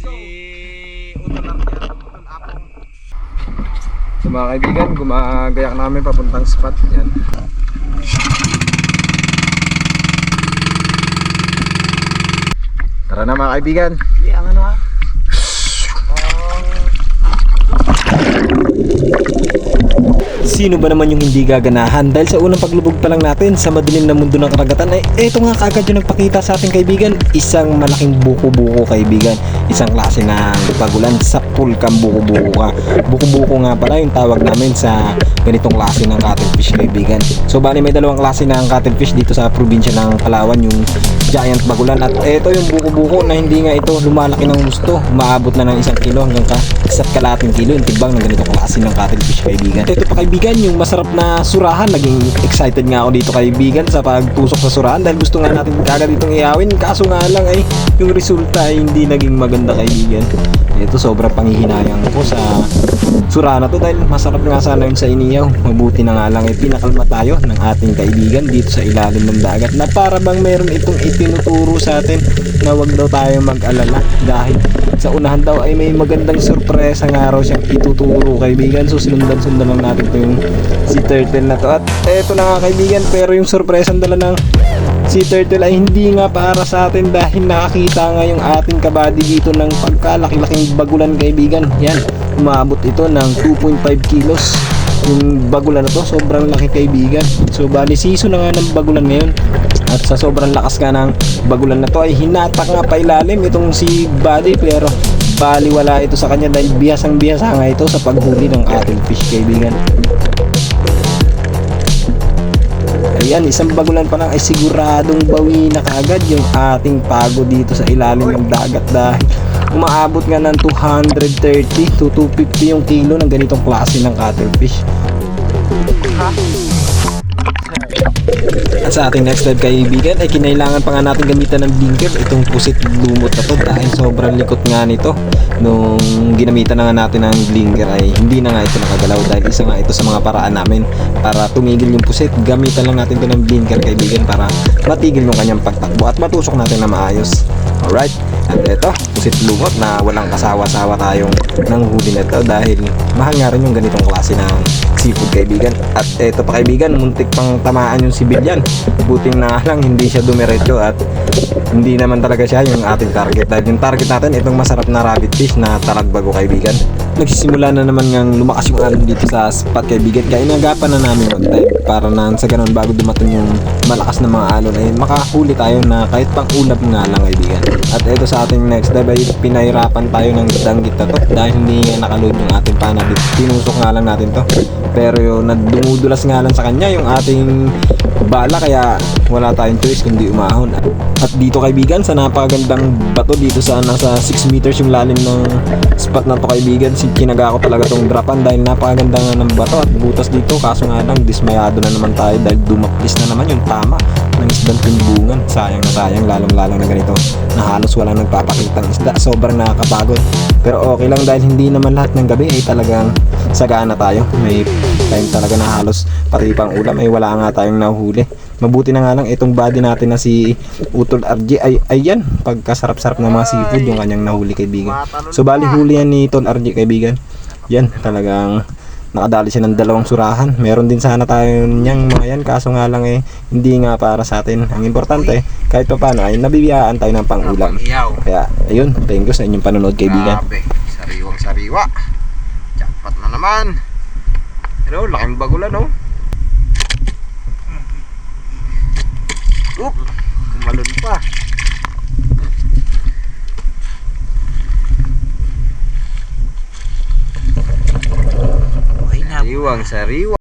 Si Utol Arjan, Utol Apong. So mga kaibigan, gumagayak namin papuntang spot. Yan. Tara na mga kaibigan. Ang ano ha? Sino ba naman yung hindi gaganahan? Dahil sa unang paglubog pa lang natin sa madilim na mundo ng karagatan ay eto nga kagad yung nagpakita sa ating kaibigan. Isang malaking buko-buko kaibigan. Isang klase ng bagulan sa pulkang buko-buko ka. Buko-buko nga pala yung tawag namin sa ganitong klase ng cuttlefish kaibigan. So bali may dalawang klase ng cuttlefish dito sa probinsya ng Palawan, yung giant bagulan at eto yung buko-buko na hindi nga ito lumalaki ng gusto. Maabot na ng 1 kilo hanggang ka 1.5 kilo yung timbang ng ganitong klase ng cuttlefish kaibigan. Ito pa kaibigan yung masarap na surahan. Naging excited nga ako dito kaibigan sa pagtusok sa surahan dahil gusto nga natin kagad itong iawin, kaso nga lang ay yung resulta ay hindi naging maganda kaibigan. Ito sobrang panghihinayang ko sa surahan na to dahil masarap nga sana yun sa iniyaw. Mabuti na nga lang ay pinakalma tayo ng ating kaibigan dito sa ilalim ng dagat na para bang meron itong itinuturo sa atin na wag daw tayo mag-alala dahil sa unahan daw ay may magandang sorpresa nga raw siyang ituturo kaibigan. So sinundan-sundan lang natin ito yung sea turtle na to. At eto na nga kaibigan, pero yung sorpresa ang dala ng sea turtle ay hindi nga para sa atin dahil nakakita nga yung ating kabady dito ng pagkalaki-laking bagulan kaibigan. Yan, umabot ito ng 2.5 kilos yung bagulan na to. Sobrang laki kaibigan. So bali season na nga ng bagulan ngayon. At sa sobrang lakas nga ng bagulan na to ay hinatak nga pailalim itong si Buddy, pero baliwala ito sa kanya dahil bihasang-bihasa nga ito sa paghuli ng ating fish kaibigan. Ayan, isang bagulan pa lang ay siguradong bawi na kagad yung ating pagod dito sa ilalim ng dagat dahil umaabot nga ng 230 to 250 yung kilo ng ganitong klase ng cuttlefish. At sa ating next dive kaibigan ay kinailangan pa nga natin gamitan ng blinker itong pusit lumot na to dahil sobrang likot nga nito. Nung ginamitan na nga natin ng blinker ay hindi na nga ito nakagalaw dahil isa nga ito sa mga paraan namin para tumigil yung pusit. Gamitan lang natin ito ng blinker kaibigan para matigil yung kanyang pagtakbo at matusok natin na maayos. Alright, at ito pusit lumot na walang kasawa-sawa tayong nanghuli nito dahil mahal nga rin yung ganitong klase ng seafood kaibigan. At ito pa kaibigan, muntik pang tamaan yung sibilyan. Buting na lang hindi siya dumiretso at hindi naman talaga siya yung ating target dahil yung target natin itong masarap na rabbit fish na talagbago kaibigan. Nagsisimula na naman ngang lumakas yung alon dito sa spot kaibigan kaya inagapan na namin mag-dive para na sa ganun bago dumating yung malakas na mga alon ay makahuli tayo na kahit pang ulap nga lang kaibigan. At ito sa ating next dive ay pinahirapan tayo ng danggit na to dahil hindi nga nakaload yung ating panabit. Tinusok nga lang natin to pero yung dumudulas nga lang sa kanya yung ating bala kaya wala tayong choice kundi umahon. At dito kaibigan sa napakagandang bato dito sa nasa 6 meters yung lalim ng spot na to kaibigan, kinaga ko talaga tong drapan dahil napakaganda nga ng bato at butas dito, kaso nga lang dismayado na naman tayo dahil dumaplis na naman yung tama ng isdang timbungan. Sayang na sayang, lalong-lalong na ganito na halos walang nagpapakitang isda. Sobrang nakakapagod pero okay lang dahil hindi naman lahat ng gabi ay talagang sagana tayo. May time talaga na halos pati pang ulam ay wala nga tayong nahuli. Mabuti na nga lang itong body natin na si Utol RJ ay ayan, pagkasarap-sarap ng mga seafood yung kanyang nahuli kaibigan. So bali huli yan ni Utol RJ kaibigan. Yan, talagang nakadali siya ng 2 surahan. Meron din sana tayo niyang mga yan, kaso nga lang hindi nga para sa atin. Ang importante kahit pa paano ay nabibiyaan tayo ng pang-ulam. Kaya ayun, thank you sa inyong panonood kaibigan. Sariwang sariwa. Jackpot na naman. Hello, laking bagulan oh. Oop, kumalun pa. Sariwang sariwa.